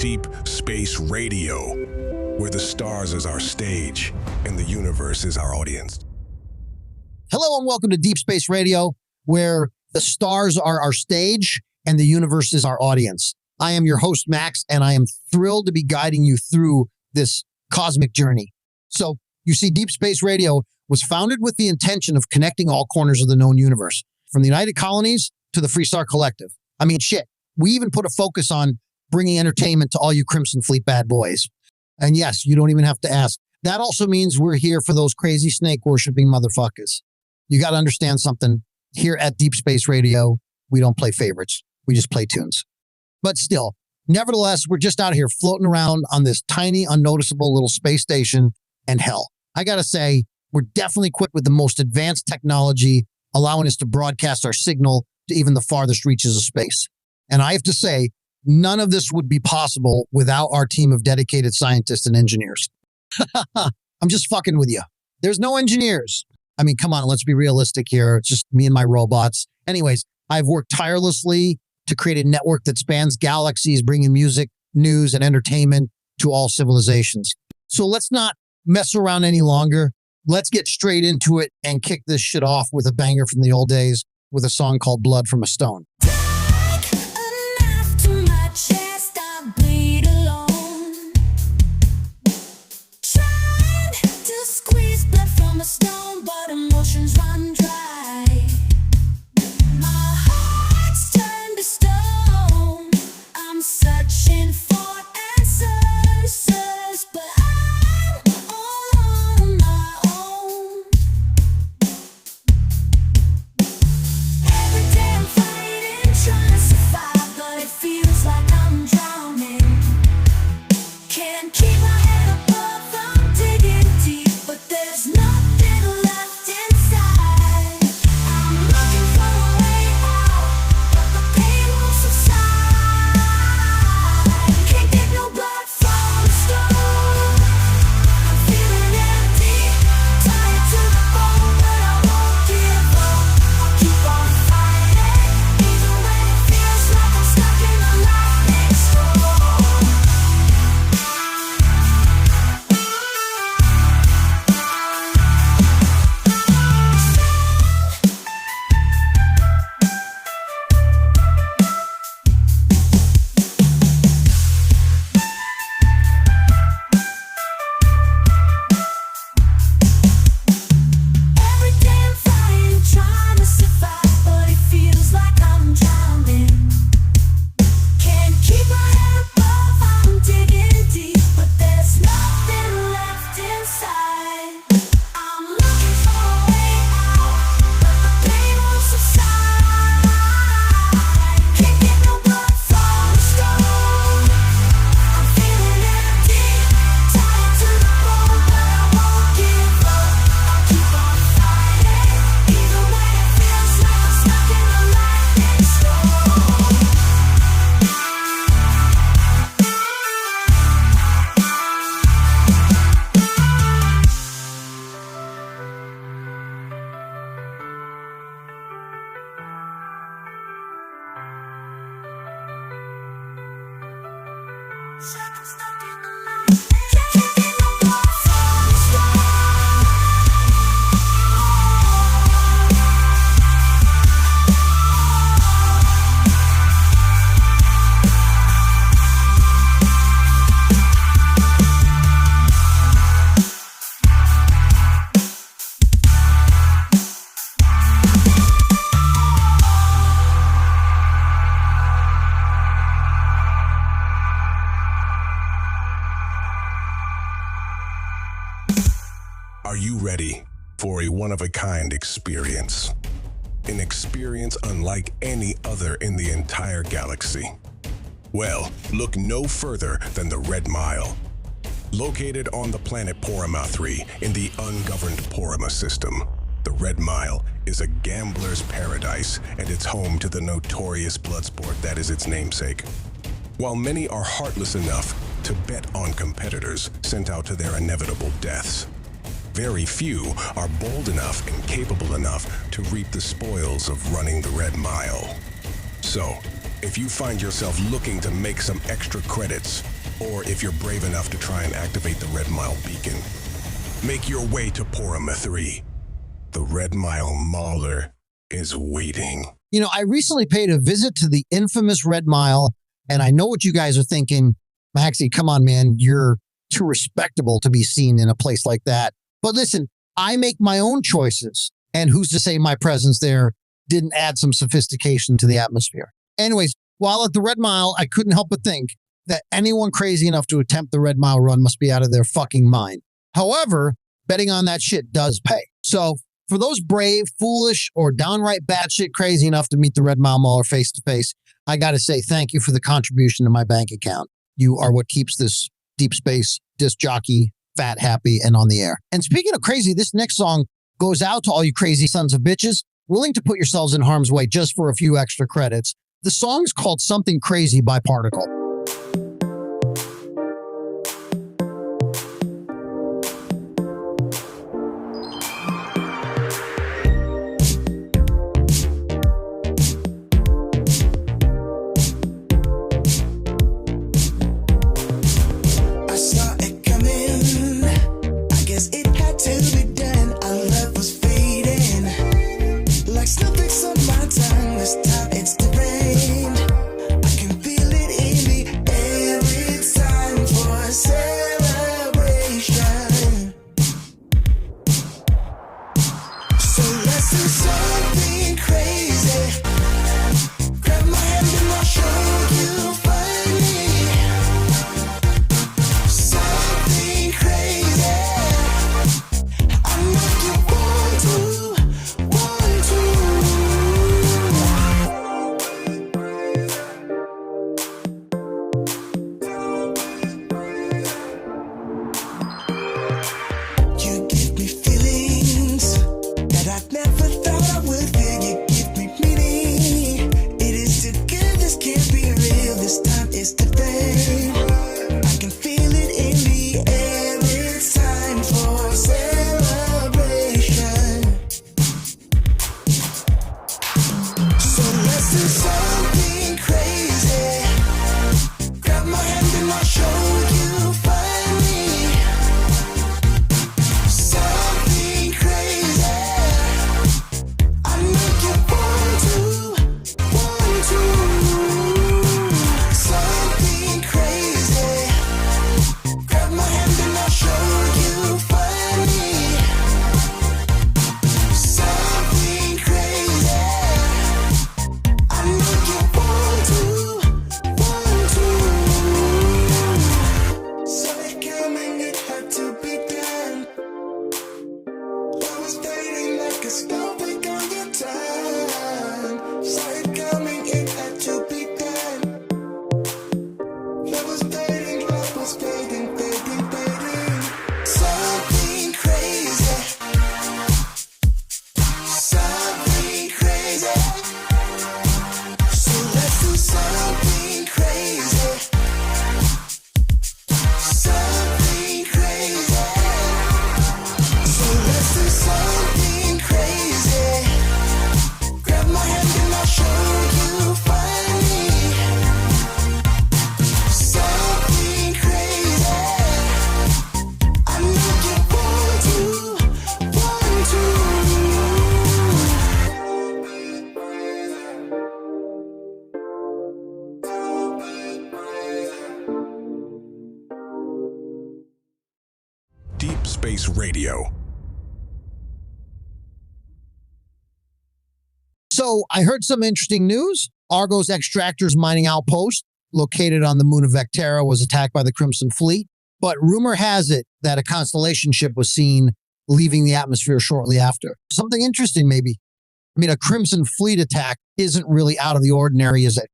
Deep Space Radio, where the stars is our stage and the universe is our audience. Hello and welcome to Deep Space Radio, where the stars are our stage and the universe is our audience. I am your host, Max, and I am thrilled to be guiding you through this cosmic journey. So, you see, Deep Space Radio was founded with the intention of connecting all corners of the known universe, from the United Colonies to the Freestar Collective. I mean, shit, we even put a focus on bringing entertainment to all you Crimson Fleet bad boys. And yes, you don't even have to ask. That also means we're here for those crazy snake-worshipping motherfuckers. You got to understand something. Here at Deep Space Radio, we don't play favorites. We just play tunes. But still, nevertheless, we're just out here floating around on this tiny, unnoticeable little space station. And hell, I got to say, we're definitely equipped with the most advanced technology, allowing us to broadcast our signal to even the farthest reaches of space. And I have to say, none of this would be possible without our team of dedicated scientists and engineers. I'm just fucking with you. There's no engineers. I mean, come on, let's be realistic here. It's just me and my robots. Anyways, I've worked tirelessly to create a network that spans galaxies, bringing music, news, and entertainment to all civilizations. So let's not mess around any longer. Let's get straight into it and kick this shit off with a banger from the old days with a song called Blood from a Stone. A stone, but emotions run dry. My heart's turned to stone. I'm searching for answers, but I'm all on my own. Every day I'm fighting, trying to survive, but it feels like I'm drowning. Can't keep my head above, I'm digging deep, but there's no Are you ready for a one-of-a-kind experience? An experience unlike any other in the entire galaxy? Well, look no further than the Red Mile. Located on the planet Porama 3 in the ungoverned Porama system, the Red Mile is a gambler's paradise, and it's home to the notorious blood sport that is its namesake. While many are heartless enough to bet on competitors sent out to their inevitable deaths, very few are bold enough and capable enough to reap the spoils of running the Red Mile. So, If you find yourself looking to make some extra credits, or if you're brave enough to try and activate the Red Mile beacon, make your way to Porama 3. The Red Mile Mauler is waiting. You know, I recently paid a visit to the infamous Red Mile, and I know what you guys are thinking. Maxie, come on, man. You're too respectable to be seen in a place like that. But listen, I make my own choices. And who's to say my presence there didn't add some sophistication to the atmosphere? Anyways, while at the Red Mile, I couldn't help but think that anyone crazy enough to attempt the Red Mile run must be out of their fucking mind. However, betting on that shit does pay. So for those brave, foolish, or downright batshit crazy enough to meet the Red Mile Mauler face to face, I got to say thank you for the contribution to my bank account. You are what keeps this deep space disc jockey fat, happy, and on the air. And speaking of crazy, this next song goes out to all you crazy sons of bitches willing to put yourselves in harm's way just for a few extra credits. The song's called Something Crazy by Particle. Deep Space Radio. So I heard some interesting news. Argo's Extractors mining outpost, located on the moon of Vectera, was attacked by the Crimson Fleet. But rumor has it that a Constellation ship was seen leaving the atmosphere shortly after. Something interesting, maybe. I mean, a Crimson Fleet attack isn't really out of the ordinary, is it?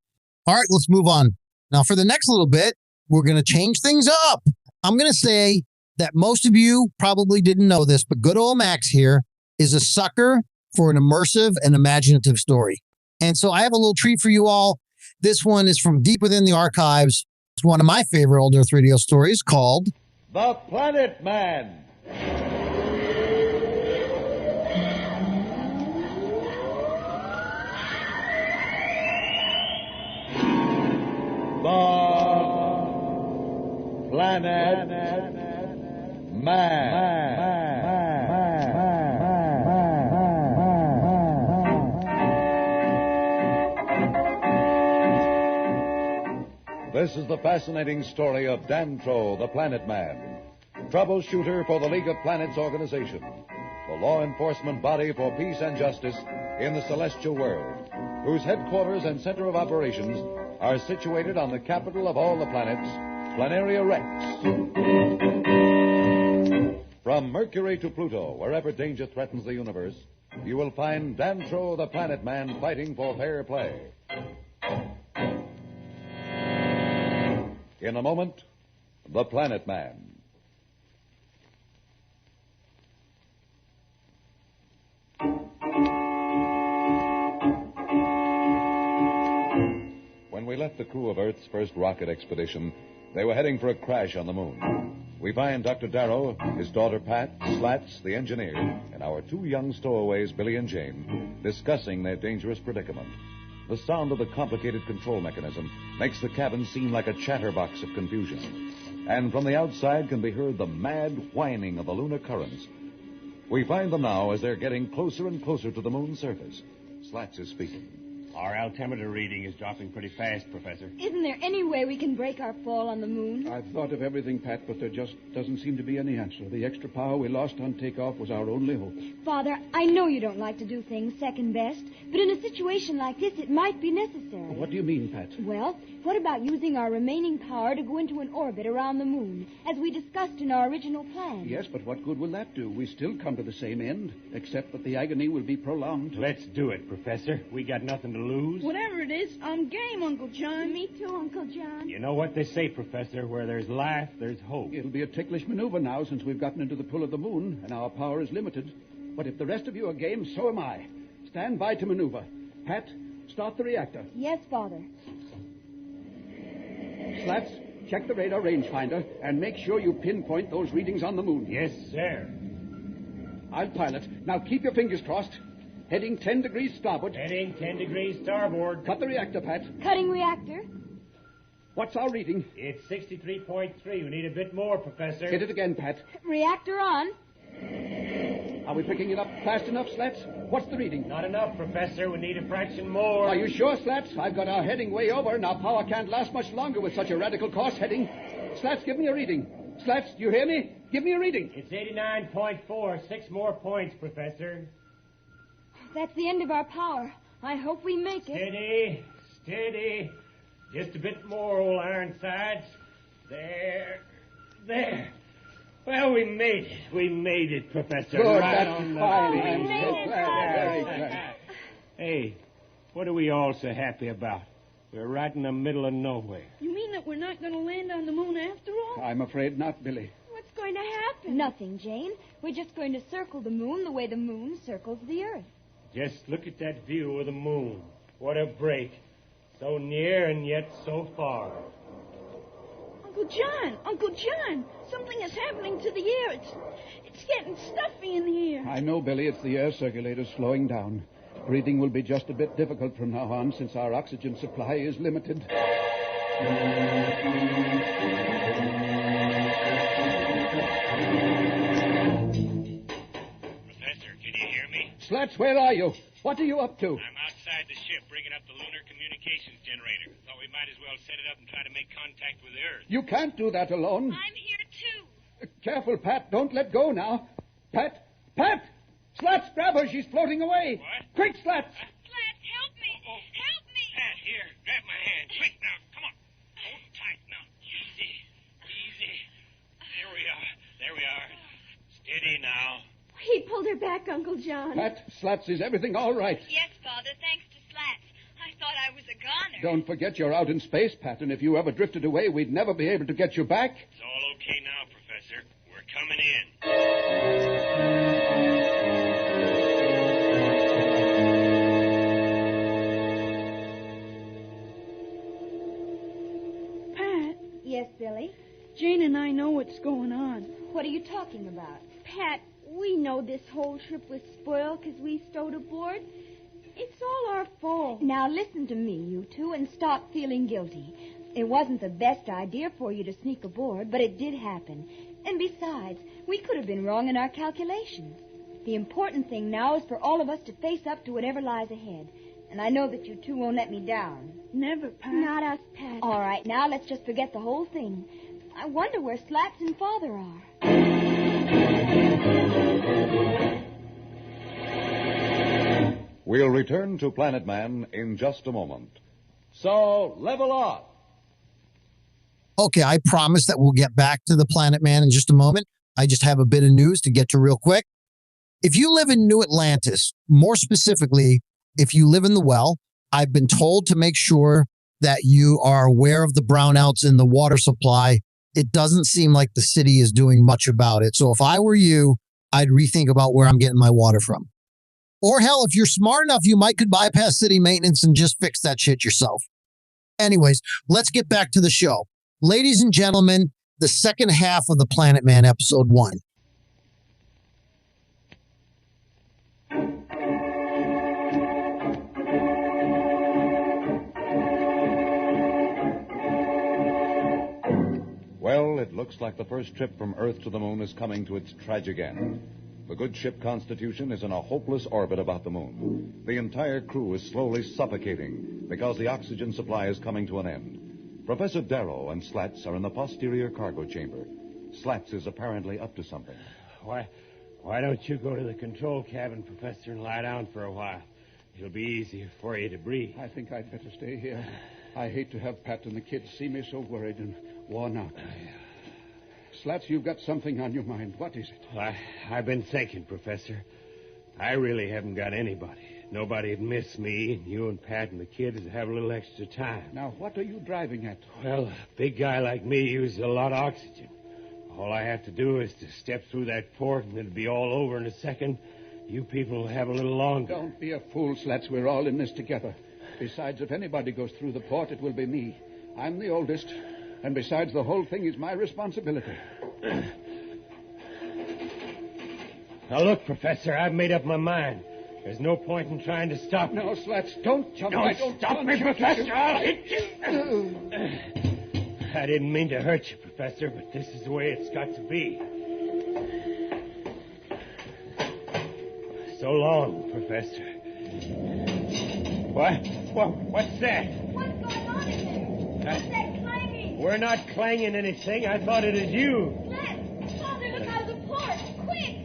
All right, let's move on. Now, for the next little bit, we're going to change things up. I'm going to say that most of you probably didn't know this, but good old Max here is a sucker for an immersive and imaginative story. And so I have a little treat for you all. This one is from deep within the archives. It's one of my favorite old Earth radio stories called The Planet Man. Planet Man. This is the fascinating story of Dantro, the Planet Man, troubleshooter for the League of Planets organization, the law enforcement body for peace and justice in the celestial world, whose headquarters and center of operations are situated on the capital of all the planets, Planaria Rex. From Mercury to Pluto, wherever danger threatens the universe, you will find Dantro, the Planet Man, fighting for fair play. In a moment, the Planet Man. When we left the crew of Earth's first rocket expedition, they were heading for a crash on the moon. We find Dr. Darrow, his daughter Pat, Slats, the engineer, and our two young stowaways, Billy and Jane, discussing their dangerous predicament. The sound of the complicated control mechanism makes the cabin seem like a chatterbox of confusion. And from the outside can be heard the mad whining of the lunar currents. We find them now as they're getting closer and closer to the moon's surface. Slats is speaking. Our altimeter reading is dropping pretty fast, Professor. Isn't there any way we can break our fall on the moon? I've thought of everything, Pat, but there just doesn't seem to be any answer. The extra power we lost on takeoff was our only hope. Father, I know you don't like to do things second best, but in a situation like this, it might be necessary. What do you mean, Pat? Well, what about using our remaining power to go into an orbit around the moon, as we discussed in our original plan? Yes, but what good will that do? We still come to the same end, except that the agony will be prolonged. Let's do it, Professor. We got nothing to lose. Whatever it is, I'm game, Uncle John. Me too, Uncle John. You know what they say, Professor? Where there's life, there's hope. It'll be a ticklish maneuver now since we've gotten into the pull of the moon, and our power is limited. But if the rest of you are game, so am I. Stand by to maneuver. Pat, start the reactor. Yes, Father. Slats, check the radar rangefinder and make sure you pinpoint those readings on the moon. Yes, sir. I'll pilot. Now keep your fingers crossed. Heading 10 degrees starboard. Heading 10 degrees starboard. Cut the reactor, Pat. Cutting reactor. What's our reading? It's 63.3. We need a bit more, Professor. Hit it again, Pat. Reactor on. Are we picking it up fast enough, Slats? What's the reading? Not enough, Professor. We need a fraction more. Are you sure, Slats? I've got our heading way over, and our power can't last much longer with such a radical course heading. Slats, give me a reading. Slats, do you hear me? Give me a reading. It's 89.4. 6 more points, Professor. That's the end of our power. I hope we make it. Steady, steady. Just a bit more, old Ironsides. There. Well, we made it. We made it, Professor. Good, right that's on the fine. feet. I'm so glad. Very good. Hey, what are we all so happy about? We're right in the middle of nowhere. You mean that we're not going to land on the moon after all? I'm afraid not, Billy. What's going to happen? Nothing, Jane. We're just going to circle the moon the way the moon circles the Earth. Just look at that view of the moon. What a break. So near and yet so far. Uncle John, something is happening to the air. It's getting stuffy in here. I know, Billy. It's the air circulator slowing down. Breathing will be just a bit difficult from now on since our oxygen supply is limited. Professor, can you hear me? Slats, where are you? What are you up to? I'm outside the ship bringing up the lunar communications generator. Thought we might as well set it up and try to make contact with the Earth. You can't do that alone. I'm here, too. Careful, Pat. Don't let go now. Pat! Slats, grab her. She's floating away. What? Quick, Slats. Slats, help me. Help me. Pat, here, grab my hand. Quick now, come on. Hold tight now. Easy. There we are. Steady now. He pulled her back, Uncle John. Pat, Slats, is everything all right? Yes, Father, thanks to Slats. I thought I was a goner. Don't forget you're out in space, Pat, and if you ever drifted away, we'd never be able to get you back. It's all okay now, Professor. We're coming in. Pat, Yes, Billy? Jane and I know what's going on. What are you talking about? Pat, we know this whole trip was spoiled because we stowed aboard. It's all our fault. Now listen to me, you two, and stop feeling guilty. It wasn't the best idea for you to sneak aboard, but it did happen. And besides, we could have been wrong in our calculations. The important thing now is for all of us to face up to whatever lies ahead. And I know that you two won't let me down. Never, Pat. Not us, Pat. All right, now let's just forget the whole thing. I wonder where Slats and Father are. We'll return to Planet Man in just a moment. So, level off. Okay, I promise that we'll get back to the Planet Man in just a moment. I just have a bit of news to get to real quick. If you live in New Atlantis, more specifically, if you live in the well, I've been told to make sure that you are aware of the brownouts in the water supply. It doesn't seem like the city is doing much about it. So if I were you, I'd rethink about where I'm getting my water from. Or hell, if you're smart enough, you might could bypass city maintenance and just fix that shit yourself. Anyways, let's get back to the show. Ladies and gentlemen, the second half of the Planet Man episode 1. Well, it looks like the first trip from Earth to the moon is coming to its tragic end. The good ship Constitution is in a hopeless orbit about the moon. The entire crew is slowly suffocating because the oxygen supply is coming to an end. Professor Darrow and Slats are in the posterior cargo chamber. Slats is apparently up to something. Why don't you go to the control cabin, Professor, and lie down for a while? It'll be easier for you to breathe. I think I'd better stay here. I hate to have Pat and the kids see me so worried and worn out. Slats, you've got something on your mind. What is it? Well, I've been thinking, Professor. I really haven't got anybody. Nobody'd miss me, and you and Pat and the kids would have a little extra time. Now, what are you driving at? Well, a big guy like me uses a lot of oxygen. All I have to do is to step through that port, and it'll be all over in a second. You people will have a little longer. Don't be a fool, Slats. We're all in this together. Besides, if anybody goes through the port, it will be me. I'm the oldest. And besides, the whole thing is my responsibility. Now, look, Professor, I've made up my mind. There's no point in trying to stop me. No, Slats, don't jump. Don't stop me, Professor. I'll hit you. I didn't mean to hurt you, Professor, but this is the way it's got to be. So long, Professor. What's that? What's going on in there? What's that clanging? We're not clanging anything. I thought it was you. Slats! Father, look out of the port! Quick!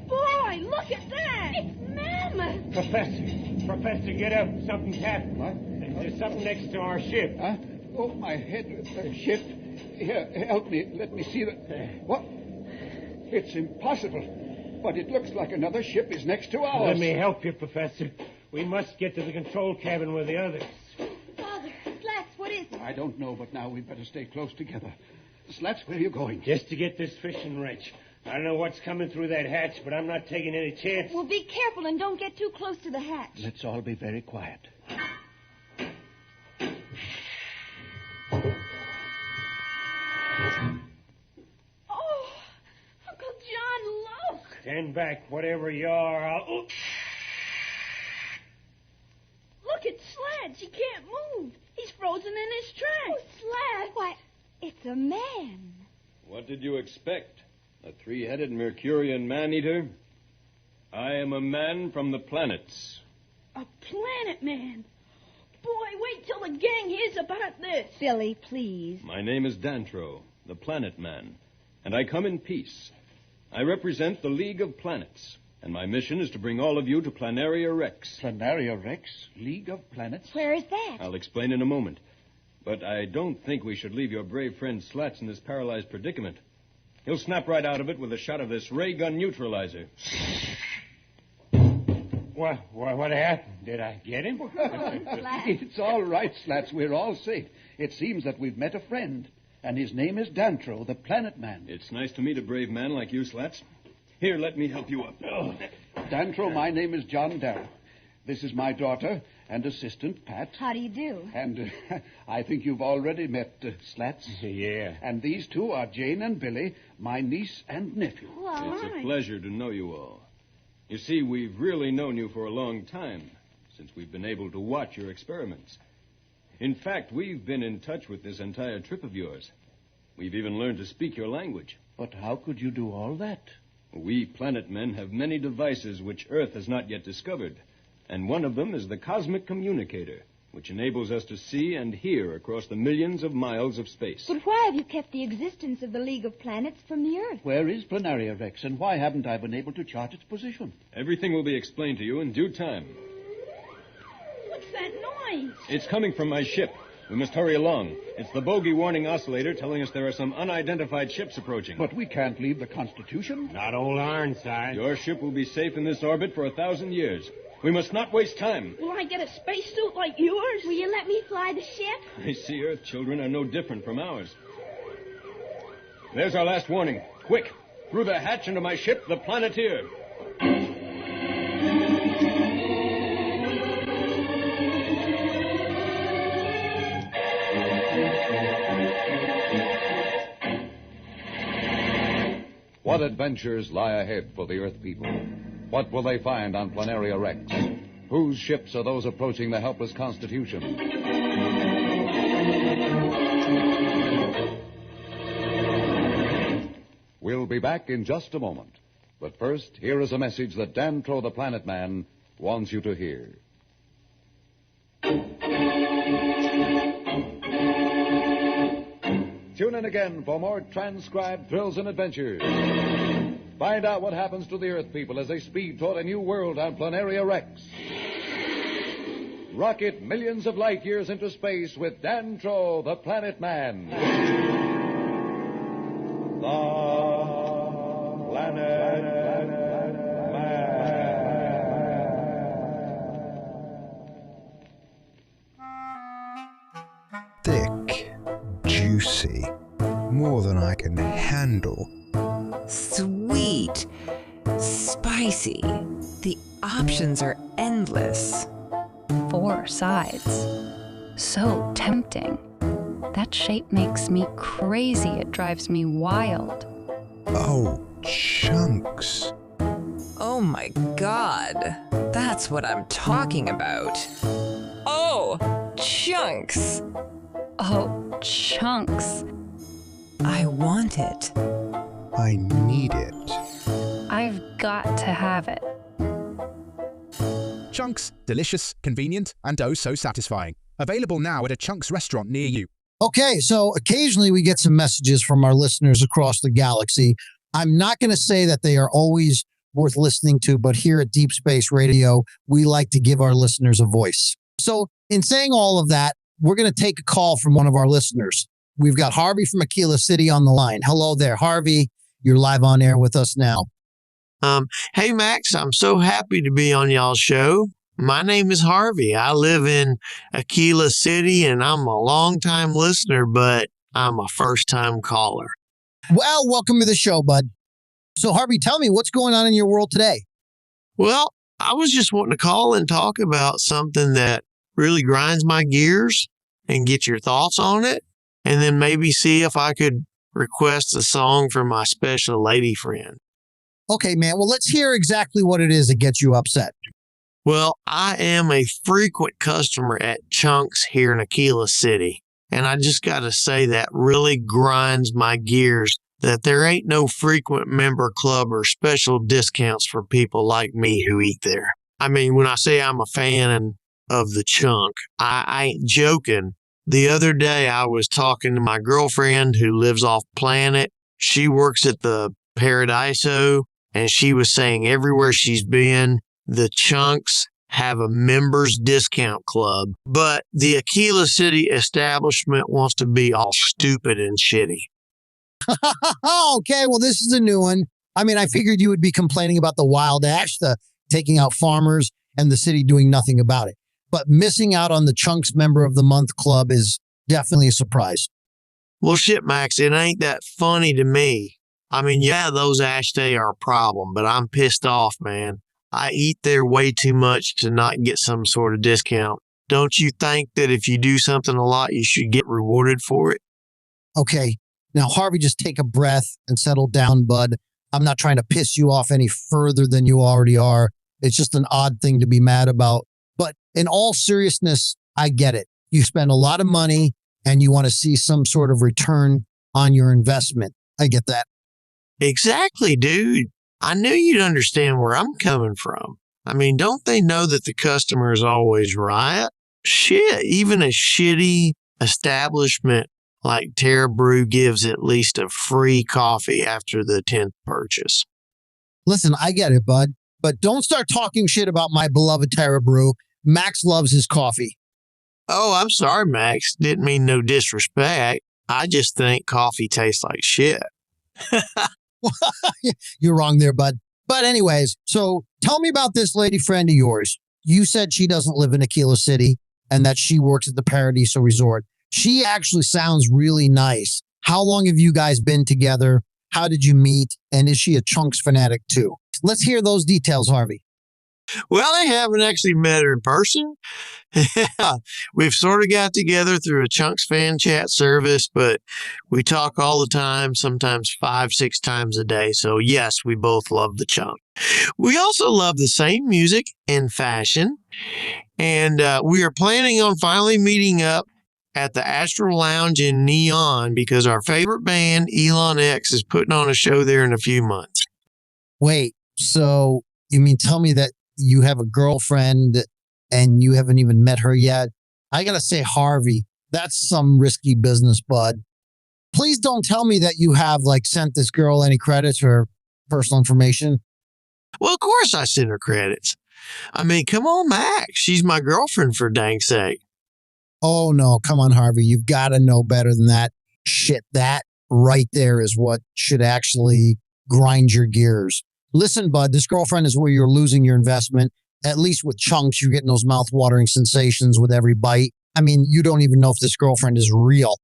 Boy, look at that. It's mammoth! Professor, get up. Something's happened. What? There's something next to our ship. Huh? Oh, my head. Ship. Here, help me. Let me see the... What? It's impossible. But it looks like another ship is next to ours. Let me help you, Professor. We must get to the control cabin with the others. Father, Slats, what is it? I don't know, but now we'd better stay close together. Slats, where are you going? Just to get this fishing wrench. I don't know what's coming through that hatch, but I'm not taking any chance. Well, be careful and don't get too close to the hatch. Let's all be very quiet. Oh, Uncle John, look. Stand back, whatever you are. I'll... Look at Slats. He can't move. He's frozen in his tracks. Slats! Why, it's a man. What did you expect? A three-headed Mercurian man-eater? I am a man from the planets. A planet man. Boy, wait till the gang hears about this. Billy, please. My name is Dantro, the Planet Man, and I come in peace. I represent the League of Planets, and my mission is to bring all of you to Planaria Rex. Planaria Rex? League of Planets? Where is that? I'll explain in a moment. But I don't think we should leave your brave friend Slats in this paralyzed predicament. He'll snap right out of it with a shot of this ray gun neutralizer. What happened? Did I get him? It's all right, Slats. We're all safe. It seems that we've met a friend, and his name is Dantro, the Planet Man. It's nice to meet a brave man like you, Slats. Here, let me help you up. Oh. Dantro, my name is John Darrow. This is my daughter and assistant, Pat. How do you do? And I think you've already met Slats. Yeah. And these two are Jane and Billy, my niece and nephew. Well, It's a pleasure to know you all. You see, we've really known you for a long time, since we've been able to watch your experiments. In fact, we've been in touch with this entire trip of yours. We've even learned to speak your language. But how could you do all that? We planet men have many devices which Earth has not yet discovered. And one of them is the cosmic communicator, which enables us to see and hear across the millions of miles of space. But why have you kept the existence of the League of Planets from the Earth? Where is Planaria Rex, and why haven't I been able to chart its position? Everything will be explained to you in due time. What's that noise? It's coming from my ship. We must hurry along. It's the bogey warning oscillator telling us there are some unidentified ships approaching. But we can't leave the Constitution. Not old Ironside. Your ship will be safe in this orbit for 1,000 years. We must not waste time. Will I get a spacesuit like yours? Will you let me fly the ship? I see Earth children are no different from ours. There's our last warning. Quick, through the hatch into my ship, the Planeteer. What adventures lie ahead for the Earth people? What will they find on Planaria Rex? Whose ships are those approaching the helpless Constitution? We'll be back in just a moment. But first, here is a message that Dantro the Planet Man wants you to hear. Tune in again for more transcribed thrills and adventures. Find out what happens to the Earth people as they speed toward a new world on Planaria Rex. Rocket millions of light years into space with Dantro, the Planet Man. The Planet Man. Thick, juicy, more than I can handle. Sweet, spicy. The options are endless. 4 sides. So tempting. That shape makes me crazy. It drives me wild. Oh, chunks. Oh my God. That's what I'm talking about. Oh, chunks. Oh, chunks. I want it. I need it. I've got to have it. Chunks, delicious, convenient, and oh so satisfying. Available now at a Chunks restaurant near you. Okay, so occasionally we get some messages from our listeners across the galaxy. I'm not going to say that they are always worth listening to, but here at Deep Space Radio, we like to give our listeners a voice. So in saying all of that, we're going to take a call from one of our listeners. We've got Harvey from Aquila City on the line. Hello there, Harvey. You're live on air with us now. Hey, Max, I'm so happy to be on y'all's show. My name is Harvey. I live in Aquila City, and I'm a long-time listener, but I'm a first-time caller. Well, welcome to the show, bud. So, Harvey, tell me, what's going on in your world today? Well, I was just wanting to call and talk about something that really grinds my gears and get your thoughts on it, and then maybe see if I could request a song from my special lady friend. Okay, man. Well, let's hear exactly what it is that gets you upset. Well, I am a frequent customer at Chunks here in Aquila City, and I just got to say that really grinds my gears that there ain't no frequent member club or special discounts for people like me who eat there. I mean, when I say I'm a fan of the Chunk, I ain't joking. The other day I was talking to my girlfriend who lives off planet. She works at the Paradiso, and she was saying everywhere she's been, the Chunks have a members discount club, but the Aquila City establishment wants to be all stupid and shitty. Okay, well, this is a new one. I mean, I figured you would be complaining about the wild ash, the taking out farmers, and the city doing nothing about it. But missing out on the Chunks Member of the Month Club is definitely a surprise. Well, shit, Max, it ain't that funny to me. I mean, yeah, those ash day are a problem, but I'm pissed off, man. I eat there way too much to not get some sort of discount. Don't you think that if you do something a lot, you should get rewarded for it? Okay. Now, Harvey, just take a breath and settle down, bud. I'm not trying to piss you off any further than you already are. It's just an odd thing to be mad about. But in all seriousness, I get it. you spend a lot of money and you want to see some sort of return on your investment. I get that. Exactly, dude. I knew you'd understand where I'm coming from. I mean, don't they know that the customer is always right? Shit, even a shitty establishment like Terra Brew gives at least a free coffee after the 10th purchase. Listen, I get it, bud, but don't start talking shit about my beloved Terra Brew. Max loves his coffee. Oh, I'm sorry, Max. Didn't mean no disrespect. I just think coffee tastes like shit. You're wrong there, bud. But anyways, so tell me about this lady friend of yours. You said she doesn't live in Aquila City and that she works at the Paradiso Resort. She actually sounds really nice. How long have you guys been together? How did you meet? And is she a Chunks fanatic too? Let's hear those details, Harvey. Well, I haven't actually met her in person. We've sort of got together through a Chunks fan chat service, but we talk all the time, sometimes 5-6 times a day. So yes, we both love the Chunk. We also love the same music and fashion. And we are planning on finally meeting up at the Astral Lounge in Neon because our favorite band, Elon X, is putting on a show there in a few months. Wait, so you mean tell me that you have a girlfriend and you haven't even met her yet? I got to say, Harvey, that's some risky business, bud. Please don't tell me that you have sent this girl any credits or personal information. Well, of course I sent her credits. I mean, come on, Max. She's my girlfriend for dang sake. Oh, no. Come on, Harvey. You've got to know better than that. Shit, that right there is what should actually grind your gears. Listen, bud, this girlfriend is where you're losing your investment. At least with Chunks, you're getting those mouth-watering sensations with every bite. I mean, you don't even know if this girlfriend is real.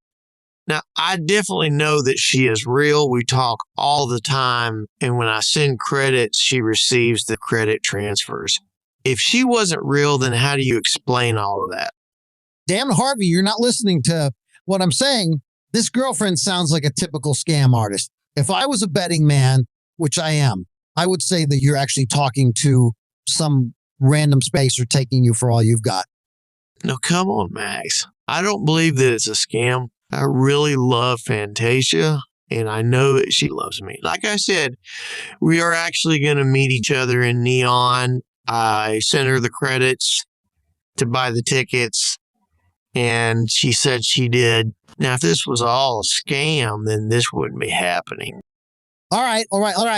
Now, I definitely know that she is real. We talk all the time. And when I send credits, she receives the credit transfers. If she wasn't real, then how do you explain all of that? Damn, Harvey, you're not listening to what I'm saying. This girlfriend sounds like a typical scam artist. If I was a betting man, which I am, I would say that you're actually talking to some random spacer taking you for all you've got. No, come on, Max. I don't believe that it's a scam. I really love Fantasia, and I know that she loves me. Like I said, we are actually going to meet each other in Neon. I sent her the credits to buy the tickets, and she said she did. Now, if this was all a scam, then this wouldn't be happening. All right.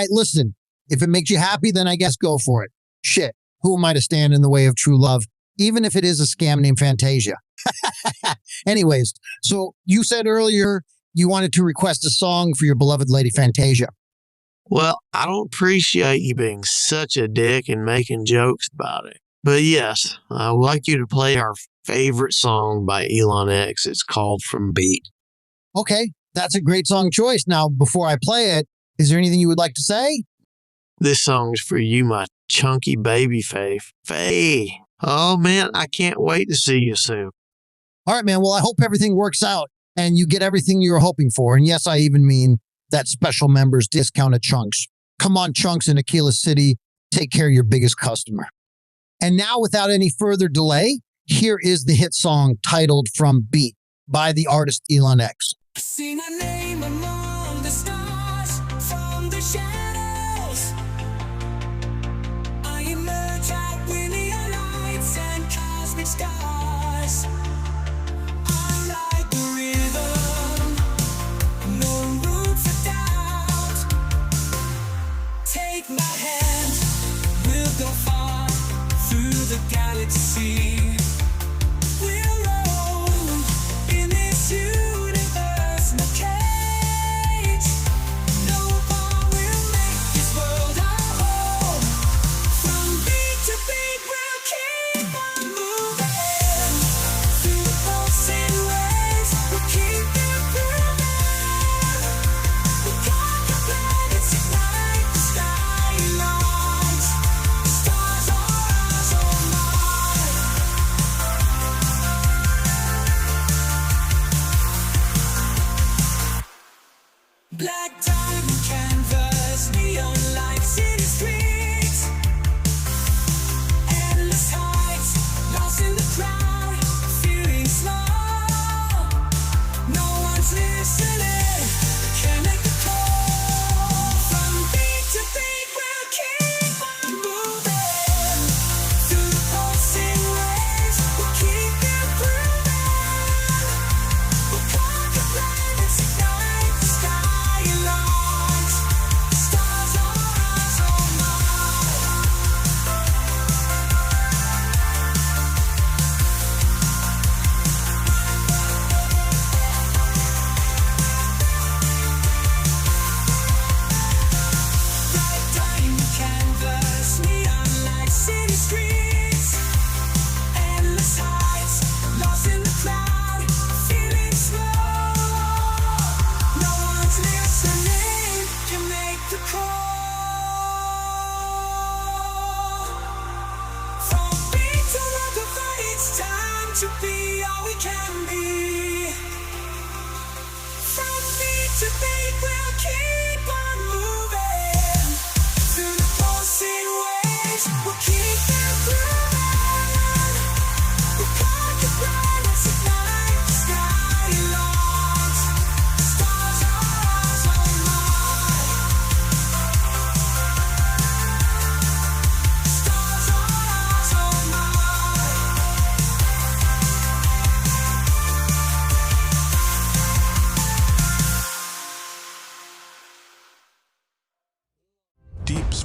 Listen, if it makes you happy, then I guess go for it. Shit, who am I to stand in the way of true love, even if it is a scam named Fantasia? Anyways, so you said earlier you wanted to request a song for your beloved lady Fantasia. Well, I don't appreciate you being such a dick and making jokes about it. But yes, I would like you to play our favorite song by Elon X. It's called From Beat. Okay, that's a great song choice. Now, before I play it, is there anything you would like to say? This song is for you, my chunky baby Faye. Oh, man, I can't wait to see you soon. All right, man. Well, I hope everything works out and you get everything you were hoping for. And yes, I even mean that special members discount at Chunks. Come on, Chunks in Aquila City. Take care of your biggest customer. And now, without any further delay, here is the hit song titled From Beat by the artist Elon X. Sing a name among the stars from the shadows. I emerge out with neon lights and cosmic stars. I'm like the rhythm, no room for doubt. Take my hand, we'll go far through the galaxy. We'll roam in this universe, no cage. No bar will make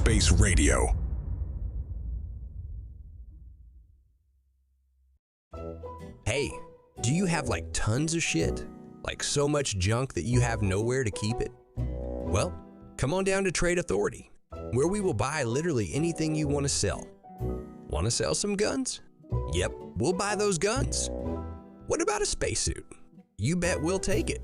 Space Radio. Hey, do you have like tons of shit? Like so much junk that you have nowhere to keep it? Well, come on down to Trade Authority, where we will buy literally anything you want to sell. Want to sell some guns? Yep, we'll buy those guns. What about a spacesuit? You bet we'll take it.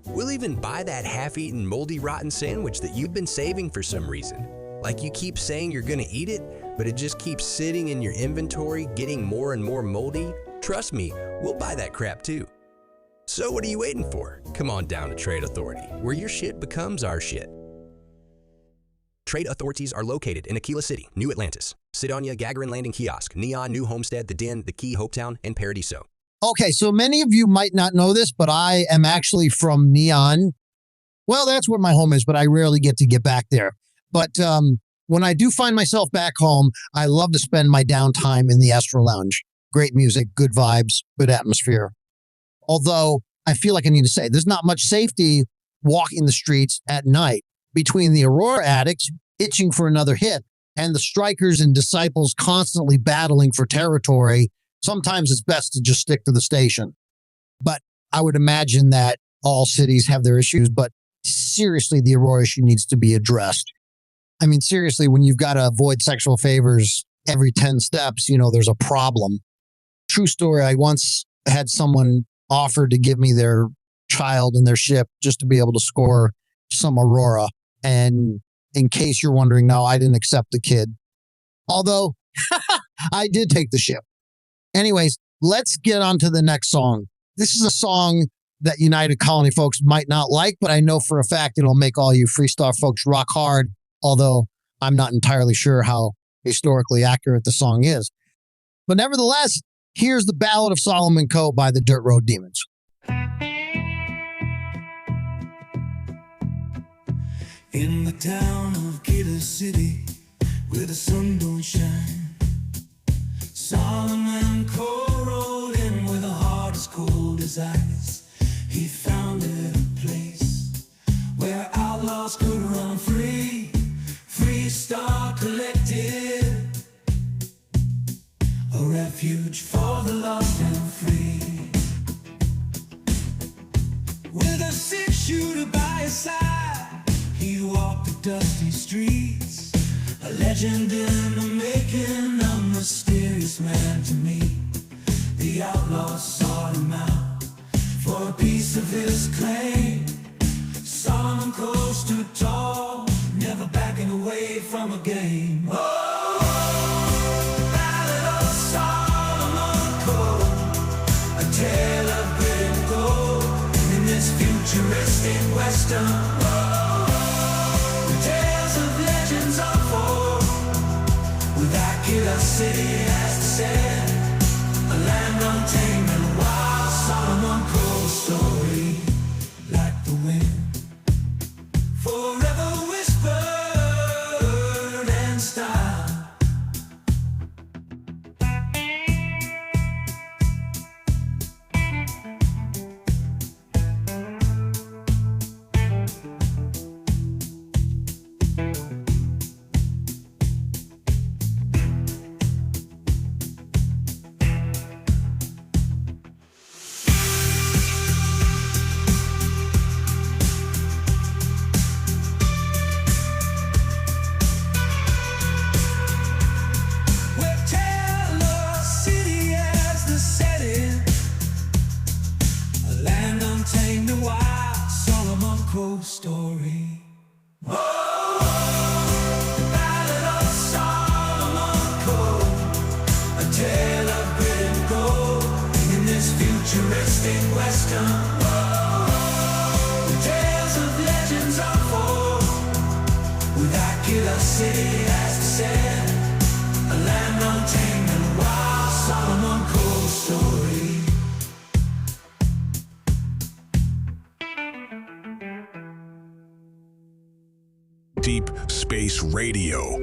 We'll even buy that half-eaten, moldy, rotten sandwich that you've been saving for some reason. Like you keep saying you're gonna eat it, but it just keeps sitting in your inventory, getting more and more moldy. Trust me, we'll buy that crap too. So what are you waiting for? Come on down to Trade Authority, where your shit becomes our shit. Trade authorities are located in Aquila City, New Atlantis, Sidonia, Gagarin Landing Kiosk, Neon, New Homestead, The Den, The Key, Hopetown, and Paradiso. Okay, so many of you might not know this, but I am actually from Neon. Well, that's where my home is, but I rarely get to get back there. But when I do find myself back home, I love to spend my downtime in the Astro Lounge. Great music, good vibes, good atmosphere. Although I feel like I need to say, there's not much safety walking the streets at night between the Aurora addicts itching for another hit and the strikers and disciples constantly battling for territory. Sometimes it's best to just stick to the station. But I would imagine that all cities have their issues, but seriously, the Aurora issue needs to be addressed. I mean, seriously, when you've got to avoid sexual favors every 10 steps, there's a problem. True story, I once had someone offer to give me their child and their ship just to be able to score some Aurora. And in case you're wondering, no, I didn't accept the kid. Although I did take the ship. Anyways, let's get on to the next song. This is a song that United Colony folks might not like, but I know for a fact it'll make all you Freestar folks rock hard, although I'm not entirely sure how historically accurate the song is. But nevertheless, here's the Ballad of Solomon Coe by the Dirt Road Demons. In the town of Killer City, where the sun don't shine, Solomon Coe rode in with a heart as cold as ice. He founded a place where outlaws could run free, Freestar Collective, a refuge for the lost and free. With a six-shooter by his side, he walked the dusty streets, a legend in the making, a mysterious man to me. The outlaws sought him out for a piece of his claim. Solomon Coe stood tall, never backing away from a game. Oh, Ballad of Solomon Coe, a tale of grit and gold in this futuristic western. Killer City has to say, a land untamed and wild. Solomon Coe story, like the wind, forever whispered and styled. Story. Oh, the Ballad of Solomon Coe, a tale of grit and gold in this futuristic western. Oh, the tales of legends unfold with that Killer City as the said, a land untamed and wild. Solomon Coe story. Deep Space Radio,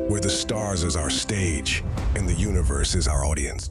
where the stars is our stage and the universe is our audience.